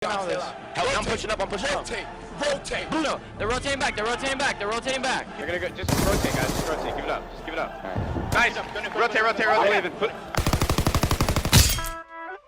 I'm pushing up. Rotate. Bruno, they're rotating back. They're rotating back. They're gonna go. Just rotate, guys. Just rotate. Give it up. Just give it up. Nice. Rotate.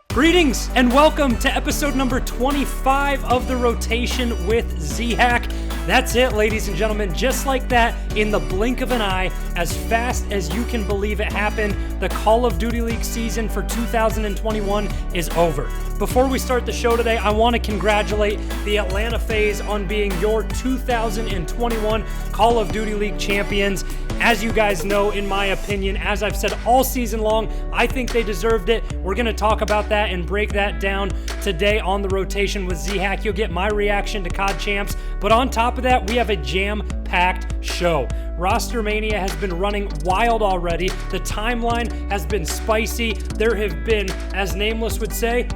Greetings and welcome to episode number 25 of The Rotation with Z-Hack. That's it, ladies and gentlemen. Just like that, in the blink of an eye, as fast as you can believe it happened, the Call of Duty League season for 2021 is over. Before we start the show today, I want to congratulate the Atlanta FaZe on being your 2021 Call of Duty League champions. As you guys know, in my opinion, as I've said all season long, I think they deserved it. We're going to talk about that and break that down today on The Rotation with Z-Hack. You'll get my reaction to CoD Champs, but on top of that, we have a jam-packed show. Rostermania has been running wild already. The timeline has been spicy. There have been, as Nameless would say,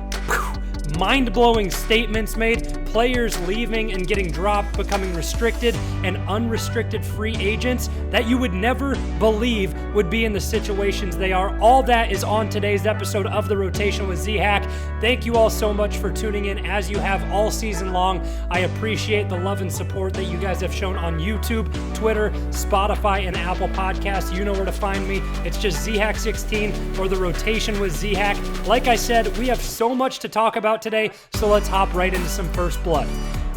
mind-blowing statements made, players leaving and getting dropped, becoming restricted and unrestricted free agents that you would never believe would be in the situations they are. All that is on today's episode of The Rotation with Z-Hack. Thank you all so much for tuning in as you have all season long. I appreciate the love and support that you guys have shown on YouTube, Twitter, Spotify, and Apple Podcasts. You know where to find me. It's just ZHack16 or The Rotation with Z-Hack. Like I said, we have so much to talk about today, so let's hop right into some first blood.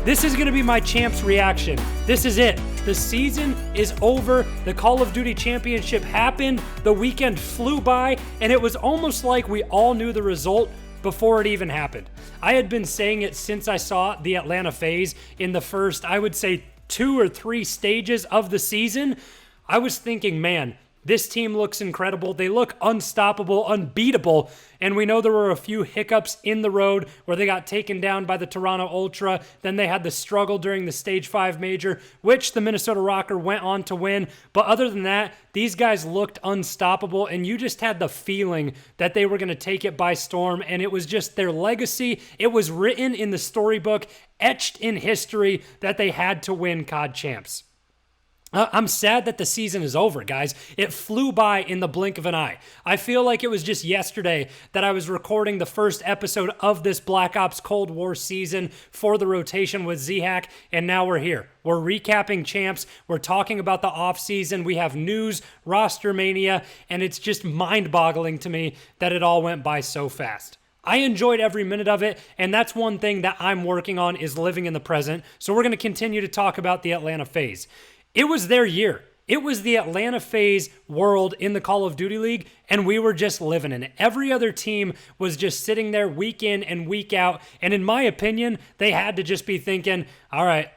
This is going to be my champs reaction. This is it. The season is over. The Call of Duty Championship happened. The weekend flew by, and it was almost like we all knew the result before it even happened. I had been saying it since I saw the Atlanta FaZe in the first, I would say, 2 or 3 stages of the season. I was thinking, man, this team looks incredible. They look unstoppable, unbeatable. And we know there were a few hiccups in the road where they got taken down by the Toronto Ultra. Then they had the struggle during the Stage 5 Major, which the Minnesota Rokker went on to win. But other than that, these guys looked unstoppable. And you just had the feeling that they were going to take it by storm. And it was just their legacy. It was written in the storybook, etched in history that they had to win CoD Champs. I'm sad that the season is over, guys. It flew by in the blink of an eye. I feel like it was just yesterday that I was recording the first episode of this Black Ops Cold War season for The Rotation with Z-Hack, and now we're here. We're recapping champs. We're talking about the offseason. We have news, Rostermania, and it's just mind-boggling to me that it all went by so fast. I enjoyed every minute of it, and that's one thing that I'm working on is living in the present, so we're going to continue to talk about the Atlanta FaZe. It was their year. It was the Atlanta FaZe world in the Call of Duty League, and we were just living in it. Every other team was just sitting there week in and week out, and in my opinion, they had to just be thinking, all right,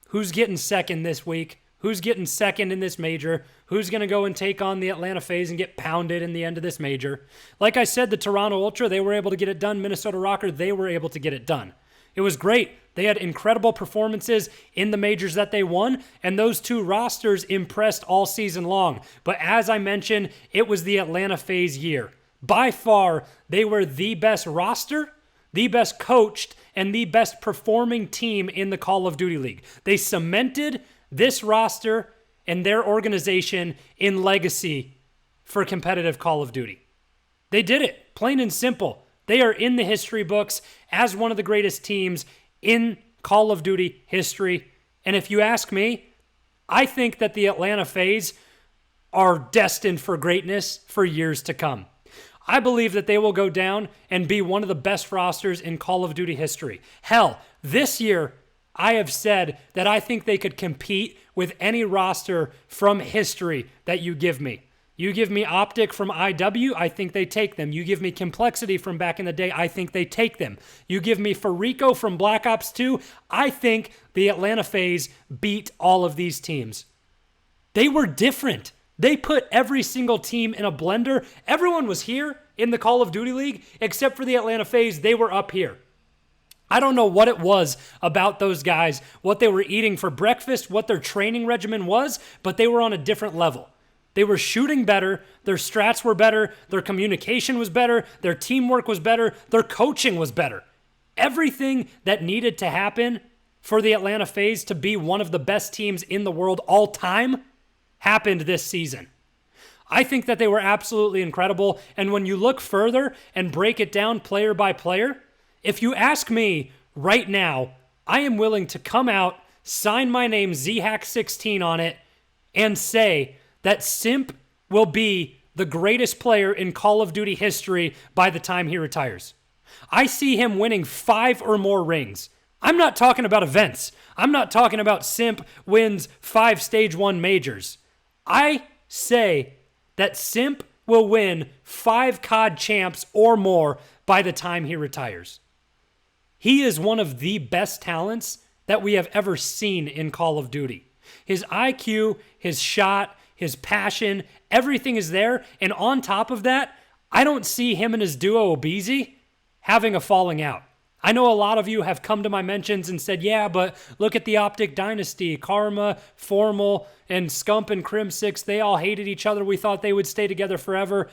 who's getting second this week? Who's getting second in this major? Who's going to go and take on the Atlanta FaZe and get pounded in the end of this major? Like I said, the Toronto Ultra, they were able to get it done. Minnesota Rokker, they were able to get it done. It was great. They had incredible performances in the majors that they won, and those two rosters impressed all season long. But as I mentioned, it was the Atlanta FaZe year. By far, they were the best roster, the best coached, and the best performing team in the Call of Duty League. They cemented this roster and their organization in legacy for competitive Call of Duty. They did it, plain and simple. They are in the history books as one of the greatest teams in Call of Duty history. And if you ask me, I think that the Atlanta FaZe are destined for greatness for years to come. I believe that they will go down and be one of the best rosters in Call of Duty history. Hell, this year, I have said that I think they could compete with any roster from history that you give me. You give me Optic from IW, I think they take them. You give me Complexity from back in the day, I think they take them. You give me Farico from Black Ops 2, I think the Atlanta FaZe beat all of these teams. They were different. They put every single team in a blender. Everyone was here in the Call of Duty League, except for the Atlanta FaZe, they were up here. I don't know what it was about those guys, what they were eating for breakfast, what their training regimen was, but they were on a different level. They were shooting better, their strats were better, their communication was better, their teamwork was better, their coaching was better. Everything that needed to happen for the Atlanta FaZe to be one of the best teams in the world all time happened this season. I think that they were absolutely incredible, and when you look further and break it down player by player, if you ask me, right now, I am willing to come out, sign my name ZHack16 on it, and say that Simp will be the greatest player in Call of Duty history by the time he retires. I see him winning 5 or more rings. I'm not talking about events. I'm not talking about Simp wins 5 Stage 1 majors. I say that Simp will win 5 CoD Champs or more by the time he retires. He is one of the best talents that we have ever seen in Call of Duty. His IQ, his shot, his passion, everything is there. And on top of that, I don't see him and his duo Obizi having a falling out. I know a lot of you have come to my mentions and said, yeah, but look at the Optic Dynasty, Karma, Formal, and Scump and Crimsix. They all hated each other. We thought they would stay together forever.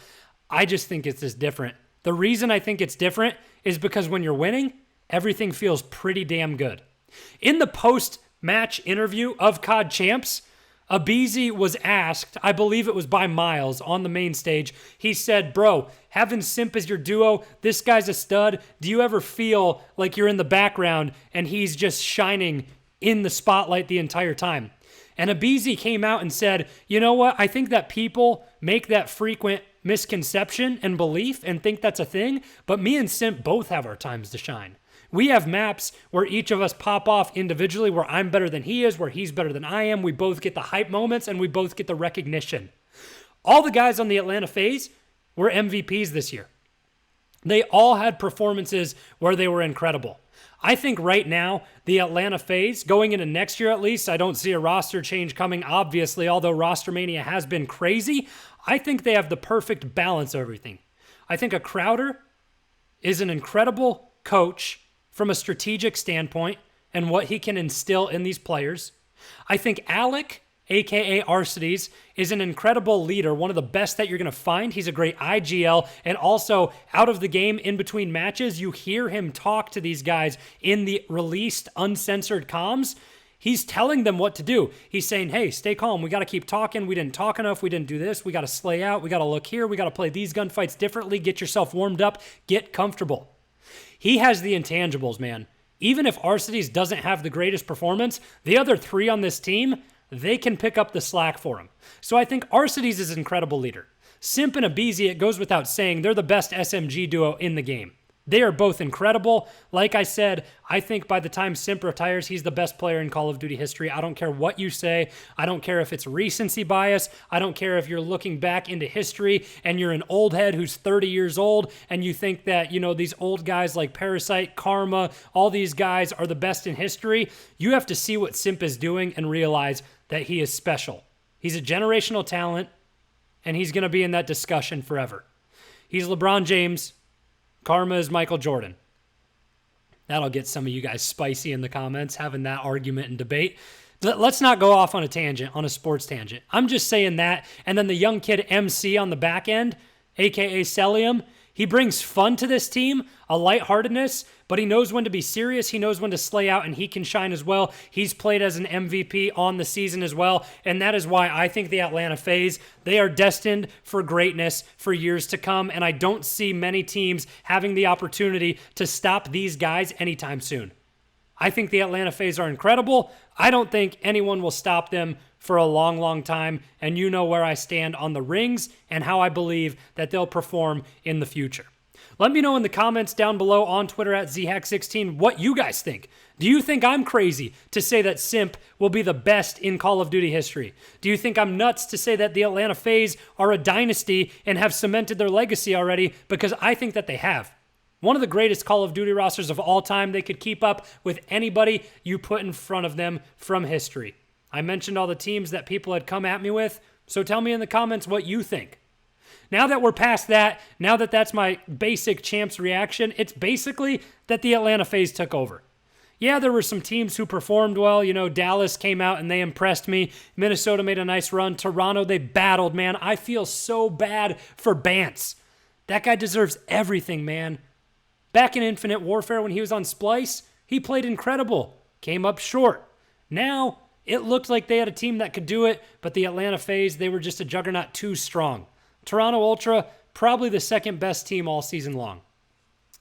I just think it's just different. The reason I think it's different is because when you're winning, everything feels pretty damn good. In the post-match interview of CoD Champs, Obizi was asked, I believe it was by Miles on the main stage, he said, bro, having Simp as your duo, this guy's a stud. Do you ever feel like you're in the background and he's just shining in the spotlight the entire time? And Obizi came out and said, you know what? I think that people make that frequent misconception and belief and think that's a thing, but me and Simp both have our times to shine. We have maps where each of us pop off individually, where I'm better than he is, where he's better than I am. We both get the hype moments and we both get the recognition. All the guys on the Atlanta FaZe were MVPs this year. They all had performances where they were incredible. I think right now, the Atlanta FaZe, going into next year at least, I don't see a roster change coming, obviously, although Rostermania has been crazy. I think they have the perfect balance of everything. I think a Crowder is an incredible coach from a strategic standpoint and what he can instill in these players. I think Alec, a.k.a. Arcides, is an incredible leader, one of the best that you're going to find. He's a great IGL, and also out of the game, in between matches, you hear him talk to these guys in the released, uncensored comms. He's telling them what to do. He's saying, hey, stay calm. We got to keep talking. We didn't talk enough. We didn't do this. We got to slay out. We got to look here. We got to play these gunfights differently. Get yourself warmed up. Get comfortable. He has the intangibles, man. Even if Arcides doesn't have the greatest performance, the other 3 on this team, they can pick up the slack for him. So I think Arcides is an incredible leader. Simp and Obizi, it goes without saying, they're the best SMG duo in the game. They are both incredible. Like I said, I think by the time Simp retires, he's the best player in Call of Duty history. I don't care what you say. I don't care if it's recency bias. I don't care if you're looking back into history and you're an old head who's 30 years old and you think that, you know, these old guys like Parasite, Karma, all these guys are the best in history. You have to see what Simp is doing and realize that he is special. He's a generational talent, and he's going to be in that discussion forever. He's LeBron James. Karma is Michael Jordan. That'll get some of you guys spicy in the comments, having that argument and debate. Let's not go off on a tangent, on a sports tangent. I'm just saying that. And then the young kid MC on the back end, a.k.a. Celium, he brings fun to this team, a lightheartedness, but he knows when to be serious. He knows when to slay out, and he can shine as well. He's played as an MVP on the season as well, and that is why I think the Atlanta FaZe, they are destined for greatness for years to come, and I don't see many teams having the opportunity to stop these guys anytime soon. I think the Atlanta FaZe are incredible. I don't think anyone will stop them for a long, long time, and you know where I stand on the rings and how I believe that they'll perform in the future. Let me know in the comments down below on Twitter at ZHack16 what you guys think. Do you think I'm crazy to say that Simp will be the best in Call of Duty history? Do you think I'm nuts to say that the Atlanta FaZe are a dynasty and have cemented their legacy already? Because I think that they have. One of the greatest Call of Duty rosters of all time. They could keep up with anybody you put in front of them from history. I mentioned all the teams that people had come at me with, so tell me in the comments what you think. Now that we're past that, now that that's my basic Champs reaction, it's basically that the Atlanta FaZe took over. Yeah, there were some teams who performed well. You know, Dallas came out and they impressed me. Minnesota made a nice run. Toronto, they battled, man. I feel so bad for Bance. That guy deserves everything, man. Back in Infinite Warfare when he was on Splice, he played incredible. Came up short. Now, it looked like they had a team that could do it, but the Atlanta FaZe, they were just a juggernaut too strong. Toronto Ultra, probably the second best team all season long.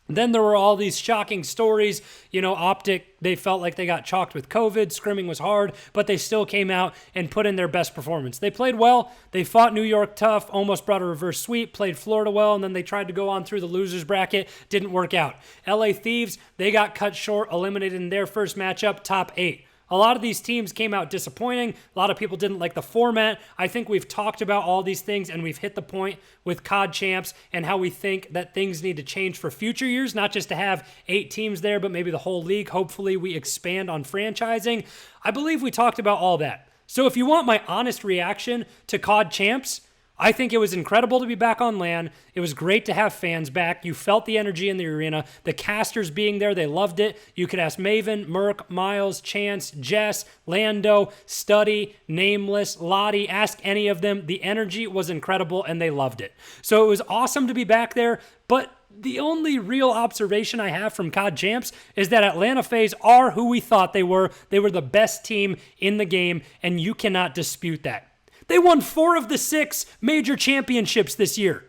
Then there were all these shocking stories. Optic, they felt like they got chalked with COVID. Scrimming was hard, but they still came out and put in their best performance. They played well. They fought New York tough, almost brought a reverse sweep, played Florida well, and then they tried to go on through the losers bracket. Didn't work out. LA Thieves, they got cut short, eliminated in their first matchup, top 8. A lot of these teams came out disappointing. A lot of people didn't like the format. I think we've talked about all these things and we've hit the point with CoD Champs and how we think that things need to change for future years, not just to have 8 teams there, but maybe the whole league. Hopefully we expand on franchising. I believe we talked about all that. So if you want my honest reaction to CoD Champs, I think it was incredible to be back on LAN. It was great to have fans back. You felt the energy in the arena. The casters being there, they loved it. You could ask Maven, Merc, Miles, Chance, Jess, Lando, Studdy, Nameless, Lottie. Ask any of them. The energy was incredible and they loved it. So it was awesome to be back there. But the only real observation I have from CoD Champs is that Atlanta FaZe are who we thought they were. They were the best team in the game, and you cannot dispute that. They won 4 of the 6 major championships this year.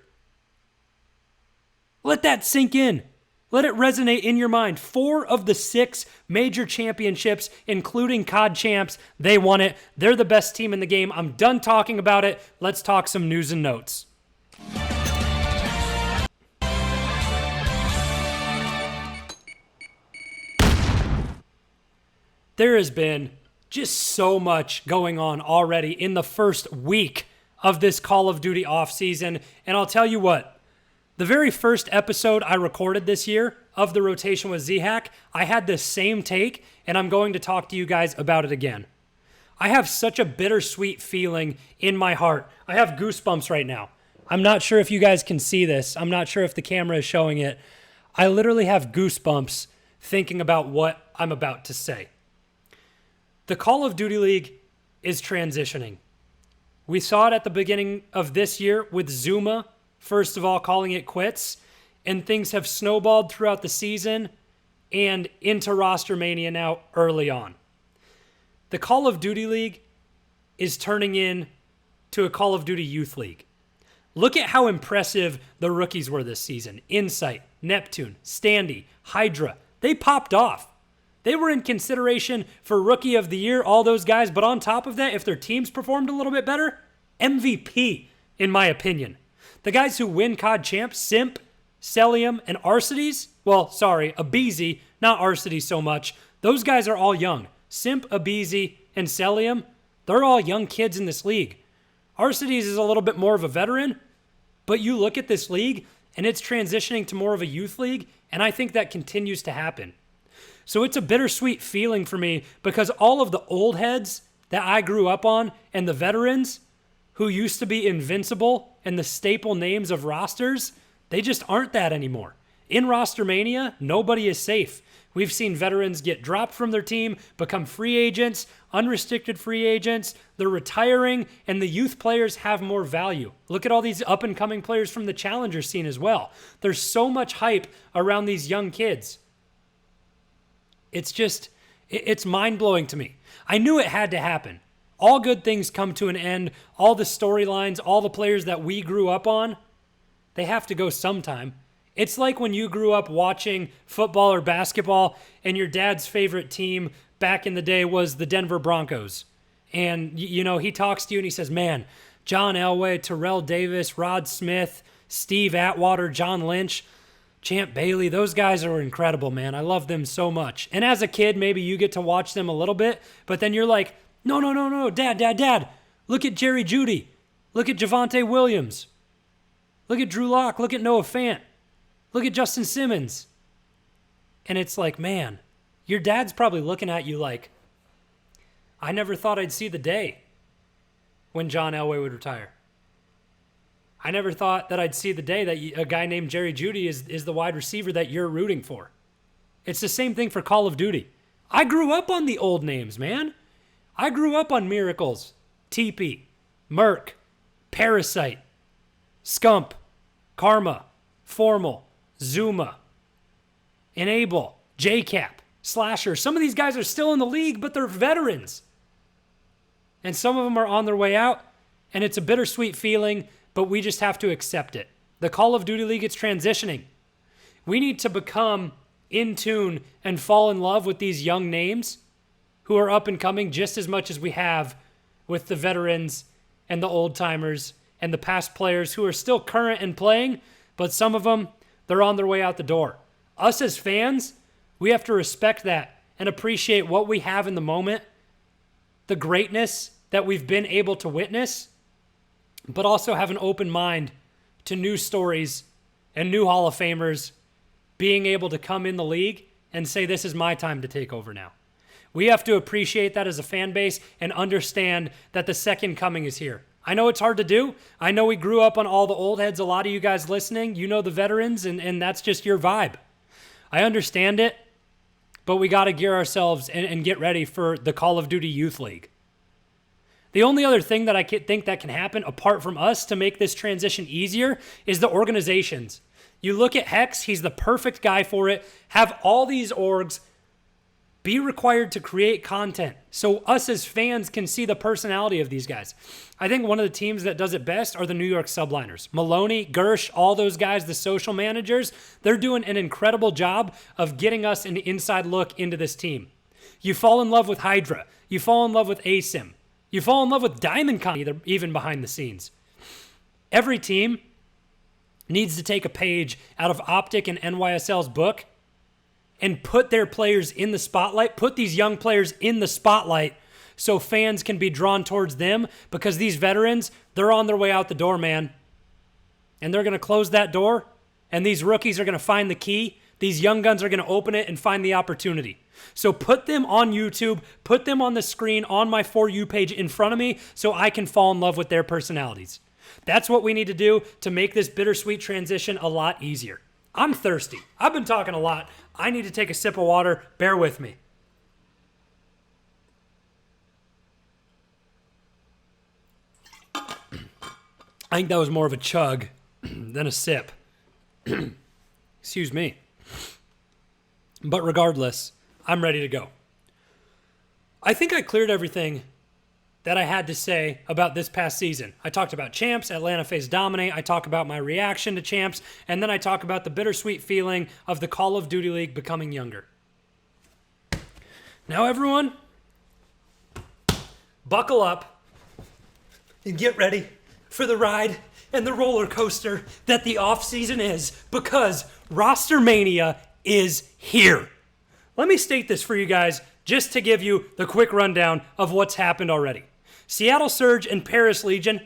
Let that sink in. Let it resonate in your mind. 4 of the 6 major championships, including CoD Champs, they won it. They're the best team in the game. I'm done talking about it. Let's talk some news and notes. There has been just so much going on already in the first week of this Call of Duty offseason. And I'll tell you what, the very first episode I recorded this year of the rotation with Z-Hack, I had the same take, and I'm going to talk to you guys about it again. I have such a bittersweet feeling in my heart. I have goosebumps right now. I'm not sure if you guys can see this. I'm not sure if the camera is showing it. I literally have goosebumps thinking about what I'm about to say. The Call of Duty League is transitioning. We saw it at the beginning of this year with Zuma, first of all, calling it quits, and things have snowballed throughout the season and into Rostermania now early on. The Call of Duty League is turning into a Call of Duty Youth League. Look at how impressive the rookies were this season. Insight, Neptune, Standy, Hydra. They popped off. They were in consideration for Rookie of the Year, all those guys. But on top of that, if their teams performed a little bit better, MVP, in my opinion. The guys who win CoD Champs, Simp, Celium, and Arcides, Abizi, not Arcides so much. Those guys are all young. Simp, Abizi, and Celium, they're all young kids in this league. Arcides is a little bit more of a veteran, but you look at this league, and it's transitioning to more of a youth league, and I think that continues to happen. So it's a bittersweet feeling for me because all of the old heads that I grew up on and the veterans who used to be invincible and the staple names of rosters, they just aren't that anymore. In Rostermania, nobody is safe. We've seen veterans get dropped from their team, become free agents, unrestricted free agents, they're retiring, and the youth players have more value. Look at all these up-and-coming players from the challenger scene as well. There's so much hype around these young kids. It's mind-blowing to me. I knew it had to happen. All good things come to an end. All the storylines, all the players that we grew up on, they have to go sometime. It's like when you grew up watching football or basketball and your dad's favorite team back in the day was the Denver Broncos. And, he talks to you and he says, man, John Elway, Terrell Davis, Rod Smith, Steve Atwater, John Lynch, Champ Bailey, those guys are incredible, man. I love them so much. And as a kid, maybe you get to watch them a little bit, but then you're like, no, Dad. Look at Jerry Jeudy. Look at Javonte Williams. Look at Drew Lock. Look at Noah Fant. Look at Justin Simmons. And it's like, man, your dad's probably looking at you like, I never thought I'd see the day when John Elway would retire. I never thought that I'd see the day that a guy named Jerry Jeudy is the wide receiver that you're rooting for. It's the same thing for Call of Duty. I grew up on the old names, man. I grew up on Miracles, TP, Merc, Parasite, Scump, Karma, Formal, Zuma, Enable, JCap, Slasher. Some of these guys are still in the league, but they're veterans. And some of them are on their way out, and it's a bittersweet feeling, but we just have to accept it. The Call of Duty League, it's transitioning. We need to become in tune and fall in love with these young names who are up and coming just as much as we have with the veterans and the old timers and the past players who are still current and playing, but some of them, they're on their way out the door. Us as fans, we have to respect that and appreciate what we have in the moment, the greatness that we've been able to witness, but also have an open mind to new stories and new Hall of Famers being able to come in the league and say, this is my time to take over now. We have to appreciate that as a fan base and understand that the second coming is here. I know it's hard to do. I know we grew up on all the old heads. A lot of you guys listening, you know the veterans, and that's just your vibe. I understand it, but we got to gear ourselves and get ready for the Call of Duty Youth League. The only other thing that I think that can happen apart from us to make this transition easier is the organizations. You look at Hex, he's the perfect guy for it. Have all these orgs be required to create content so us as fans can see the personality of these guys. I think one of the teams that does it best are the New York Subliners. Maloney, Gersh, all those guys, the social managers, they're doing an incredible job of getting us an inside look into this team. You fall in love with Hydra. You fall in love with ASIM. You fall in love with DiamondCon, even behind the scenes. Every team needs to take a page out of Optic and NYSL's book and put their players in the spotlight, put these young players in the spotlight so fans can be drawn towards them, because these veterans, they're on their way out the door, man. And they're going to close that door, and these rookies are going to find the key. These young guns are going to open it and find the opportunity. So put them on YouTube, put them on the screen on my For You page in front of me so I can fall in love with their personalities. That's what we need to do to make this bittersweet transition a lot easier. I'm thirsty. I've been talking a lot. I need to take a sip of water. Bear with me. I think that was more of a chug than a sip. Excuse me. But regardless, I'm ready to go. I think I cleared everything that I had to say about this past season. I talked about Champs, Atlanta Phase Dominate, I talk about my reaction to Champs, and then I talk about the bittersweet feeling of the Call of Duty League becoming younger. Now everyone, buckle up and get ready for the ride and the roller coaster that the off-season is, because Rostermania is here. Let me state this for you guys just to give you the quick rundown of what's happened already. Seattle Surge and Paris Legion,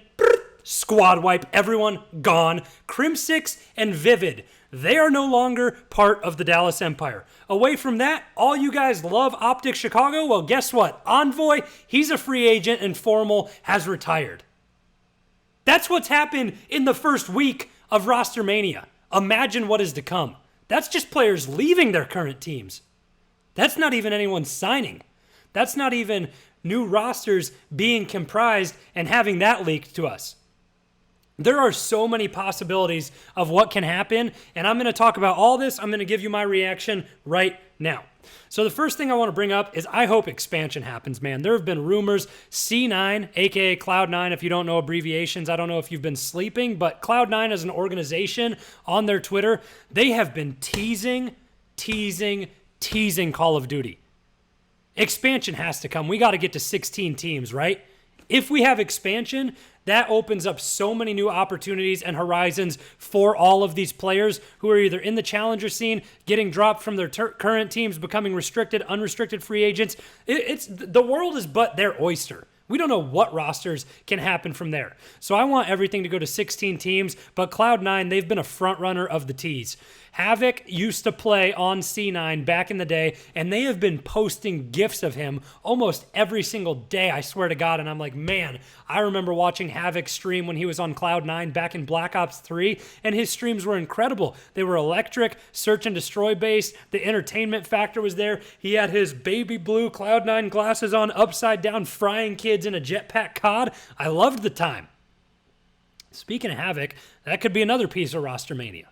squad wipe, everyone gone. Crimsix and Vivid, they are no longer part of the Dallas Empire. Away from that, all you guys love Optic Chicago, well, guess what? Envoy, he's a free agent, and Formal has retired. That's what's happened in the first week of Rostermania. Imagine what is to come. That's just players leaving their current teams. That's not even anyone signing. That's not even new rosters being comprised and having that leaked to us. There are so many possibilities of what can happen, and I'm going to talk about all this. I'm going to give you my reaction right now. So the first thing I want to bring up is I hope expansion happens, man. There have been rumors. C9, aka Cloud9, if you don't know abbreviations, I don't know if you've been sleeping, but Cloud9 as an organization on their Twitter, they have been teasing Call of Duty. Expansion has to come. We got to get to 16 teams, right? If we have expansion, that opens up so many new opportunities and horizons for all of these players who are either in the challenger scene, getting dropped from their current teams, becoming restricted, unrestricted free agents. The world is but their oyster. We don't know what rosters can happen from there. So I want everything to go to 16 teams, but Cloud9, they've been a front runner of the tees. Havoc used to play on C9 back in the day, and they have been posting GIFs of him almost every single day, I swear to God. And I'm like, man, I remember watching Havoc stream when he was on Cloud9 back in Black Ops 3, and his streams were incredible. They were electric, search and destroy based. The entertainment factor was there. He had his baby blue Cloud9 glasses on, upside down, frying kids in a jetpack COD. I loved the time. Speaking of Havoc, that could be another piece of Rostermania.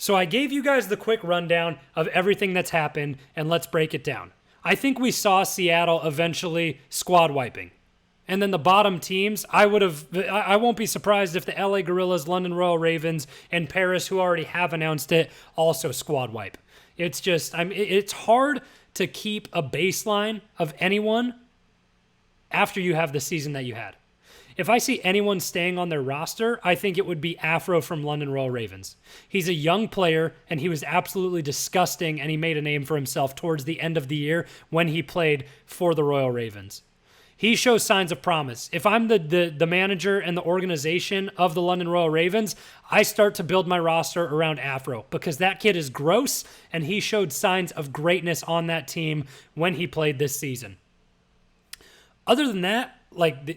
So I gave you guys the quick rundown of everything that's happened, and let's break it down. I think we saw Seattle eventually squad wiping. And then the bottom teams, I won't be surprised if the LA Gorillas, London Royal Ravens, and Paris, who already have announced it, also squad wipe. It's just, it's hard to keep a baseline of anyone after you have the season that you had. If I see anyone staying on their roster, I think it would be Afro from London Royal Ravens. He's a young player, and he was absolutely disgusting, and he made a name for himself towards the end of the year when he played for the Royal Ravens. He shows signs of promise. If I'm the manager and the organization of the London Royal Ravens, I start to build my roster around Afro because that kid is gross, and he showed signs of greatness on that team when he played this season. Other than that,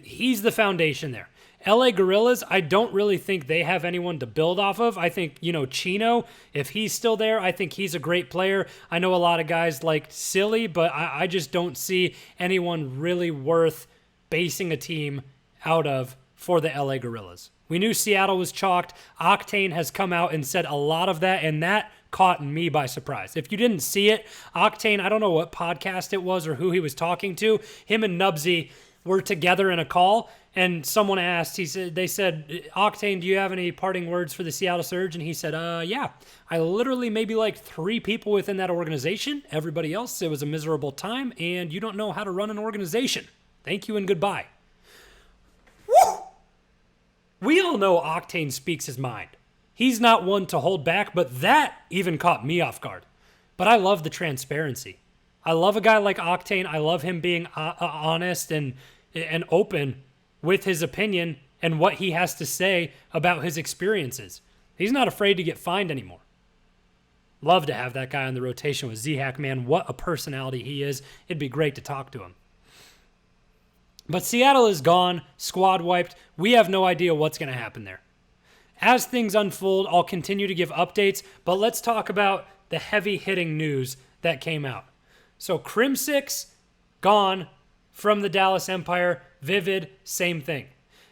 he's the foundation there. LA Gorillas, I don't really think they have anyone to build off of. I think, Chino, if he's still there, I think he's a great player. I know a lot of guys like Silly, but I just don't see anyone really worth basing a team out of for the LA Gorillas. We knew Seattle was chalked. Octane has come out and said a lot of that, and that caught me by surprise. If you didn't see it, Octane, I don't know what podcast it was or who he was talking to. Him and Nubsy were together in a call, and someone asked, they said, Octane, do you have any parting words for the Seattle Surge? And he said, yeah, I literally maybe 3 people within that organization. Everybody else, it was a miserable time, and you don't know how to run an organization. Thank you and goodbye. Woo! We all know Octane speaks his mind. He's not one to hold back, but that even caught me off guard. But I love the transparency. I love a guy like Octane. I love him being honest and open with his opinion and what he has to say about his experiences. He's not afraid to get fined anymore. Love to have that guy on the rotation with Z-Hack, man. What a personality he is. It'd be great to talk to him. But Seattle is gone, squad wiped. We have no idea what's going to happen there. As things unfold, I'll continue to give updates, but let's talk about the heavy-hitting news that came out. So Crimsix, gone from the Dallas Empire. Vivid, same thing.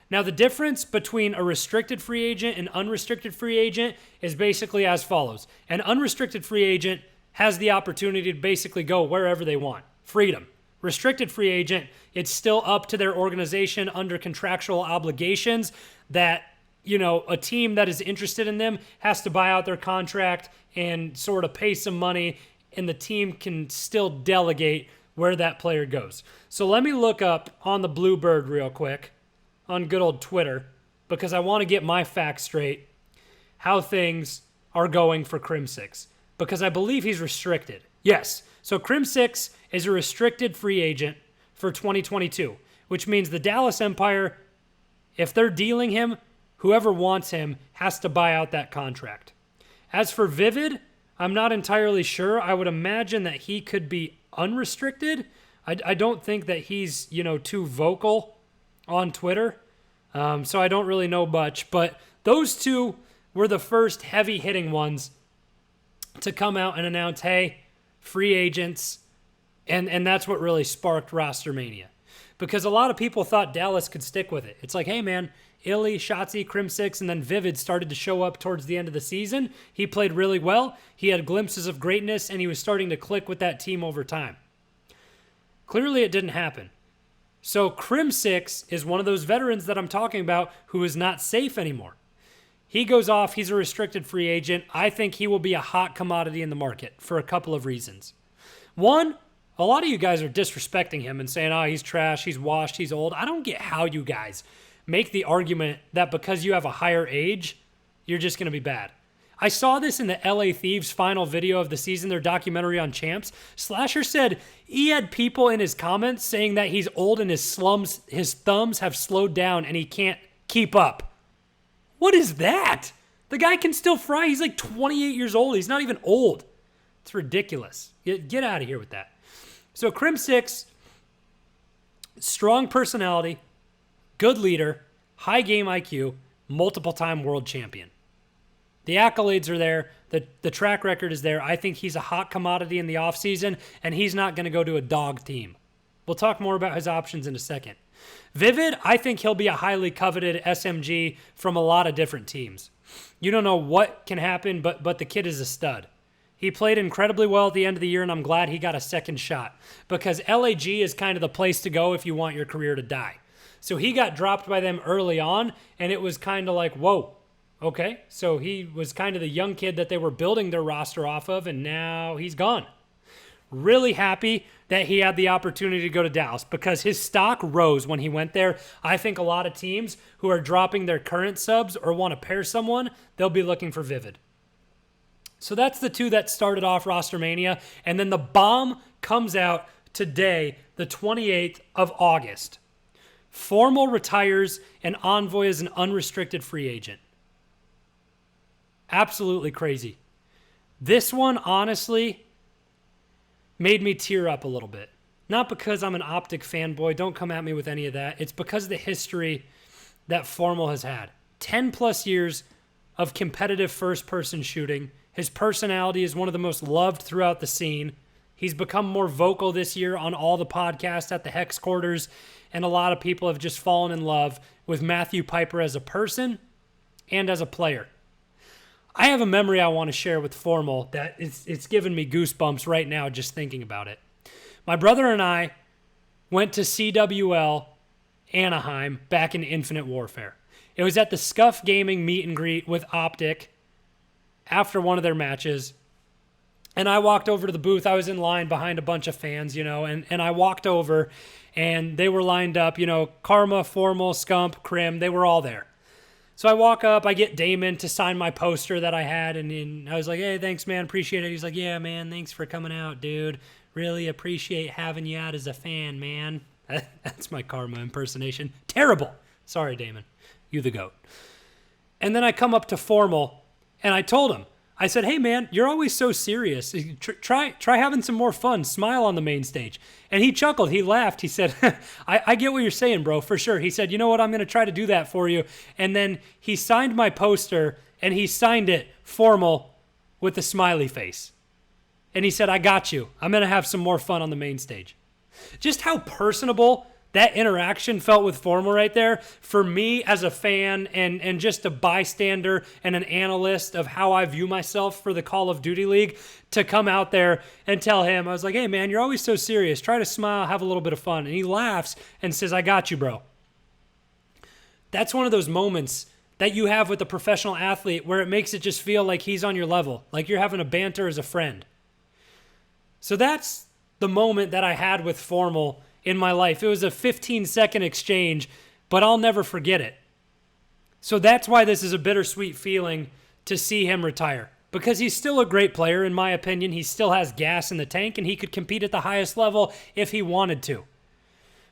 Now, the difference between a restricted free agent and unrestricted free agent is basically as follows. An unrestricted free agent has the opportunity to basically go wherever they want. Freedom. Restricted free agent, it's still up to their organization under contractual obligations that, a team that is interested in them has to buy out their contract and sort of pay some money, and the team can still delegate where that player goes. So let me look up on the Bluebird real quick on good old Twitter because I want to get my facts straight how things are going for Crimsix because I believe he's restricted. Yes, so Crimsix is a restricted free agent for 2022, which means the Dallas Empire, if they're dealing him, whoever wants him has to buy out that contract. As for Vivid, I'm not entirely sure. I would imagine that he could be unrestricted. I don't think that he's, too vocal on Twitter. So I don't really know much. But those two were the first heavy-hitting ones to come out and announce, hey, free agents. And that's what really sparked Rostermania. Because a lot of people thought Dallas could stick with it. It's like, hey, man, Illy, Shotzi, Crimsix, and then Vivid started to show up towards the end of the season. He played really well. He had glimpses of greatness, and he was starting to click with that team over time. Clearly, it didn't happen. So Crimsix is one of those veterans that I'm talking about who is not safe anymore. He goes off. He's a restricted free agent. I think he will be a hot commodity in the market for a couple of reasons. One, a lot of you guys are disrespecting him and saying, oh, he's trash, he's washed, he's old. I don't get how you guys make the argument that because you have a higher age, you're just going to be bad. I saw this in the LA Thieves final video of the season, their documentary on Champs. Slasher said he had people in his comments saying that he's old and his thumbs have slowed down and he can't keep up. What is that? The guy can still fry. He's like 28 years old. He's not even old. It's ridiculous. Get out of here with that. So Crimsix, strong personality, good leader, high game IQ, multiple-time world champion. The accolades are there. The track record is there. I think he's a hot commodity in the offseason, and he's not going to go to a dog team. We'll talk more about his options in a second. Vivid, I think he'll be a highly coveted SMG from a lot of different teams. You don't know what can happen, but the kid is a stud. He played incredibly well at the end of the year, and I'm glad he got a second shot because LAG is kind of the place to go if you want your career to die. So he got dropped by them early on, and it was kind of like, whoa, okay. So he was kind of the young kid that they were building their roster off of, and now he's gone. Really happy that he had the opportunity to go to Dallas because his stock rose when he went there. I think a lot of teams who are dropping their current subs or want to pair someone, they'll be looking for Vivid. So that's the two that started off Rostermania. And then the bomb comes out today, the 28th of August. Formal retires and Envoy is an unrestricted free agent. Absolutely crazy. This one, honestly, made me tear up a little bit. Not because I'm an Optic fanboy, don't come at me with any of that. It's because of the history that Formal has had. 10 plus years of competitive first-person shooting. His personality is one of the most loved throughout the scene. He's become more vocal this year on all the podcasts at the Hex Quarters, and a lot of people have just fallen in love with Matthew Piper as a person and as a player. I have a memory I want to share with Formal that it's giving me goosebumps right now just thinking about it. My brother and I went to CWL Anaheim back in Infinite Warfare. It was at the Scuff Gaming meet and greet with Optic after one of their matches. And I walked over to the booth. I was in line behind a bunch of fans, and I walked over and they were lined up, Karma, Formal, Scump, Crim, they were all there. So I walk up, I get Damon to sign my poster that I had, and I was like, hey, thanks, man, appreciate it. He's like, yeah, man, thanks for coming out, dude. Really appreciate having you out as a fan, man. That's my Karma impersonation. Terrible. Sorry, Damon. You the GOAT. And then I come up to Formal, and I told him, I said, hey, man, you're always so serious. Try having some more fun. Smile on the main stage. And he chuckled. He laughed. He said, I get what you're saying, bro, for sure. He said, you know what? I'm going to try to do that for you. And then he signed my poster, and he signed it Formal with a smiley face. And he said, I got you. I'm going to have some more fun on the main stage. Just how personable that interaction felt with Formal right there, for me as a fan and just a bystander and an analyst of how I view myself for the Call of Duty League, to come out there and tell him, I was like, hey, man, you're always so serious. Try to smile, have a little bit of fun. And he laughs and says, I got you, bro. That's one of those moments that you have with a professional athlete where it makes it just feel like he's on your level, like you're having a banter as a friend. So that's the moment that I had with Formal in my life. It was a 15-second exchange, but I'll never forget it. So that's why this is a bittersweet feeling to see him retire, because he's still a great player, in my opinion. He still has gas in the tank, and he could compete at the highest level if he wanted to.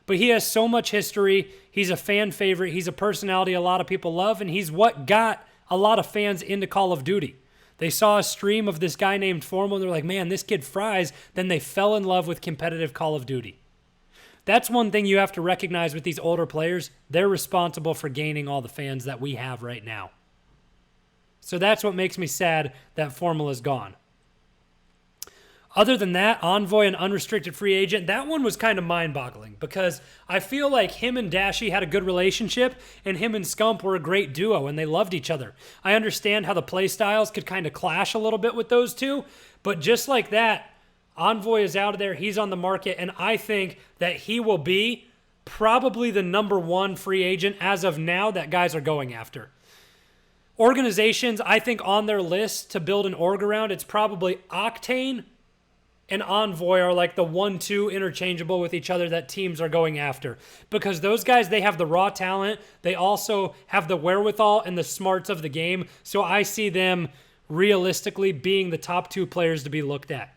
But he has so much history. He's a fan favorite. He's a personality a lot of people love, and he's what got a lot of fans into Call of Duty. They saw a stream of this guy named Formal, and they're like, man, this kid fries. Then they fell in love with competitive Call of Duty. That's one thing you have to recognize with these older players. They're responsible for gaining all the fans that we have right now. So that's what makes me sad that Formal is gone. Other than that, Envoy and unrestricted free agent, that one was kind of mind-boggling because I feel like him and Dashy had a good relationship and him and Scump were a great duo and they loved each other. I understand how the play styles could kind of clash a little bit with those two, but just like that, Envoy is out of there. He's on the market, and I think that he will be probably the number one free agent as of now that guys are going after. Organizations, I think, on their list to build an org around, it's probably Octane and Envoy are like the 1-2 interchangeable with each other that teams are going after. Because those guys, they have the raw talent. They also have the wherewithal and the smarts of the game. So I see them realistically being the top two players to be looked at.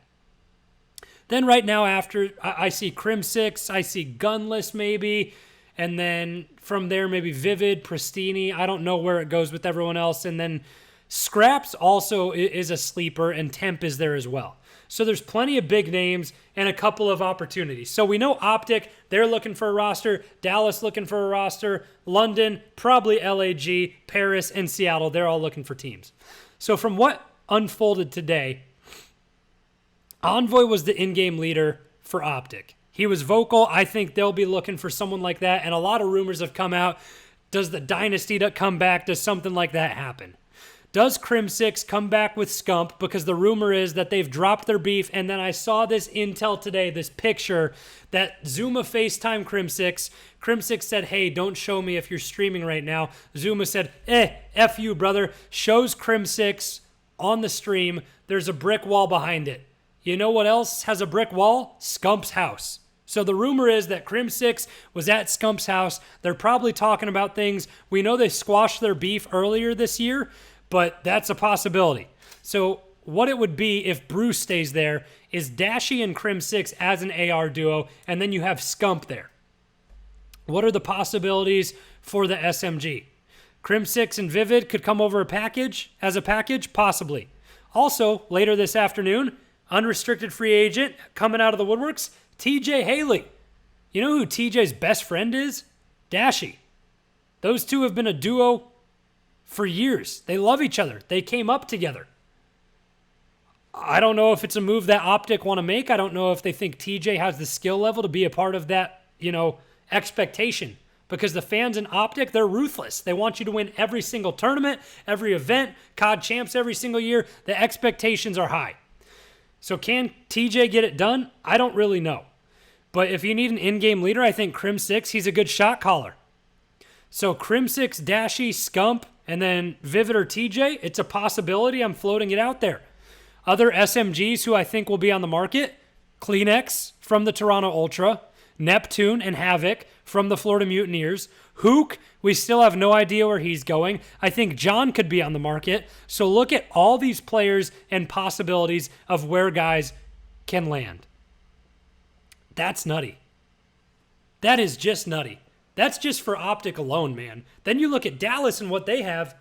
Then right now after, I see Crimsix, I see Gunless maybe, and then from there maybe Vivid, Pristini. I don't know where it goes with everyone else. And then Scraps also is a sleeper, and Temp is there as well. So there's plenty of big names and a couple of opportunities. So we know Optic, they're looking for a roster. Dallas looking for a roster. London, probably LAG, Paris, and Seattle, they're all looking for teams. So from what unfolded today, Envoy was the in-game leader for Optic. He was vocal. I think they'll be looking for someone like that. And a lot of rumors have come out. Does the Dynasty come back? Does something like that happen? Does Crimsix come back with Scump? Because the rumor is that they've dropped their beef. And then I saw this intel today, this picture that Zuma FaceTime Crimsix. Crimsix said, hey, don't show me if you're streaming right now. Zuma said, F you, brother. Shows Crimsix on the stream. There's a brick wall behind it. You know what else has a brick wall? Scump's house. So the rumor is that Crimsix was at Scump's house. They're probably talking about things. We know they squashed their beef earlier this year, but that's a possibility. So what it would be if Bruce stays there is Dashy and Crimsix as an AR duo, and then you have Scump there. What are the possibilities for the SMG? Crimsix and Vivid could come over as a package, possibly. Also, later this afternoon, unrestricted free agent coming out of the woodworks, TJ Haley. You know who TJ's best friend is? Dashy. Those two have been a duo for years. They love each other. They came up together. I don't know if it's a move that Optic want to make. I don't know if they think TJ has the skill level to be a part of that, expectation. Because the fans in Optic, they're ruthless. They want you to win every single tournament, every event, CoD Champs every single year. The expectations are high. So can TJ get it done? I don't really know. But if you need an in-game leader, I think Crimsix, he's a good shot caller. So Crimsix, Dashy, Scump, and then Vivid or TJ, it's a possibility. I'm floating it out there. Other SMGs who I think will be on the market, Kleenex from the Toronto Ultra, Neptune and Havoc from the Florida Mutineers, Hook, we still have no idea where he's going. I think John could be on the market. So look at all these players and possibilities of where guys can land. That's nutty. That is just nutty. That's just for Optic alone, man. Then you look at Dallas and what they have.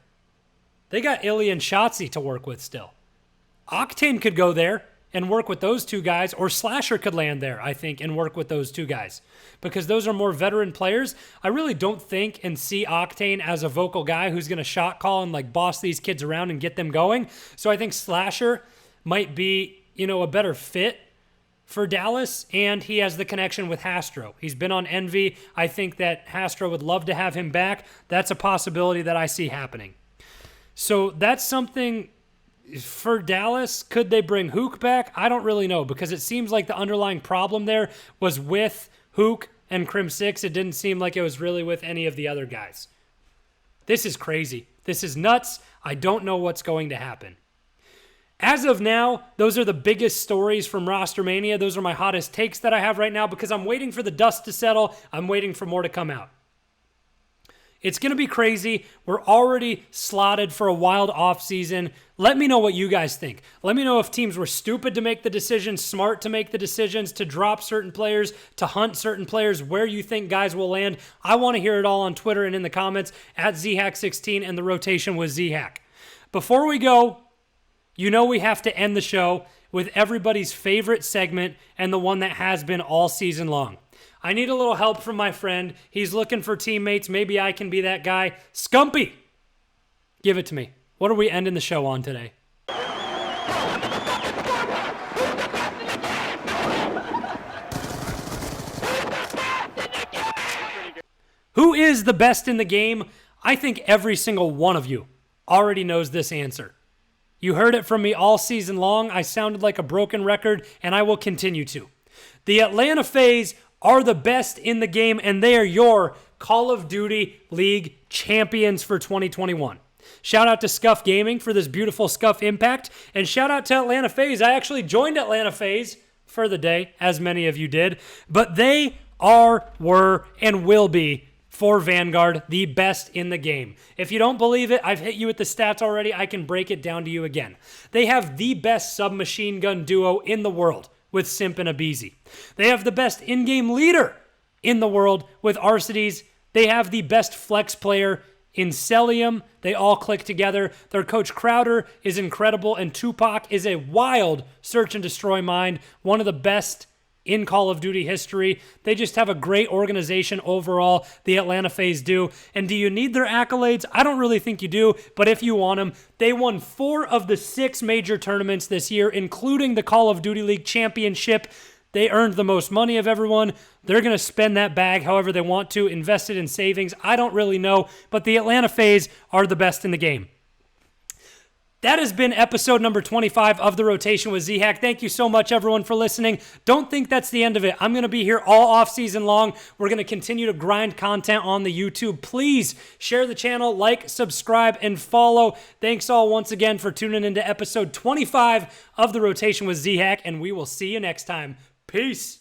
They got Ilya and Shotzi to work with still. Octane could go there and work with those two guys, or Slasher could land there, I think, and work with those two guys. Because those are more veteran players. I really don't think and see Octane as a vocal guy who's going to shot call and boss these kids around and get them going. So I think Slasher might be, a better fit for Dallas, and he has the connection with Hastro. He's been on Envy. I think that Hastro would love to have him back. That's a possibility that I see happening. So that's something for Dallas. Could they bring Hook back? I don't really know, because it seems like the underlying problem there was with Hook and Crimsix. It didn't seem like it was really with any of the other guys. This is crazy. This is nuts. I don't know what's going to happen. As of now, those are the biggest stories from Rostermania. Those are my hottest takes that I have right now, because I'm waiting for the dust to settle. I'm waiting for more to come out. It's going to be crazy. We're already slotted for a wild offseason. Let me know what you guys think. Let me know if teams were stupid to make the decisions, smart to make the decisions, to drop certain players, to hunt certain players, where you think guys will land. I want to hear it all on Twitter and in the comments at ZHack16 and the rotation with ZHack. Before we go, we have to end the show with everybody's favorite segment and the one that has been all season long. I need a little help from my friend. He's looking for teammates. Maybe I can be that guy. Scumpy, give it to me. What are we ending the show on today? Who is the best in the game? I think every single one of you already knows this answer. You heard it from me all season long. I sounded like a broken record, and I will continue to. The Atlanta FaZe are the best in the game, and they are your Call of Duty League champions for 2021. Shout out to Scuff Gaming for this beautiful Scuff Impact, and shout out to Atlanta FaZe. I actually joined Atlanta FaZe for the day, as many of you did, but they were, and will be, for Vanguard, the best in the game. If you don't believe it, I've hit you with the stats already. I can break it down to you again. They have the best submachine gun duo in the world with Simp and Abizi. They have the best in-game leader in the world with Arcides. They have the best flex player in Celium. They all click together. Their coach Crowder is incredible, and Tupac is a wild search and destroy mind, one of the best in Call of Duty history. They just have a great organization overall, the Atlanta FaZe do. And do you need their accolades? I don't really think you do, but if you want them, they won 4 of the 6 major tournaments this year, including the Call of Duty League Championship. They earned the most money of everyone. They're going to spend that bag however they want to, invest it in savings. I don't really know, but the Atlanta FaZe are the best in the game. That has been episode number 25 of The Rotation with Z-Hack. Thank you so much, everyone, for listening. Don't think that's the end of it. I'm going to be here all off season long. We're going to continue to grind content on the YouTube. Please share the channel, like, subscribe, and follow. Thanks all once again for tuning into episode 25 of The Rotation with Z-Hack, and we will see you next time. Peace.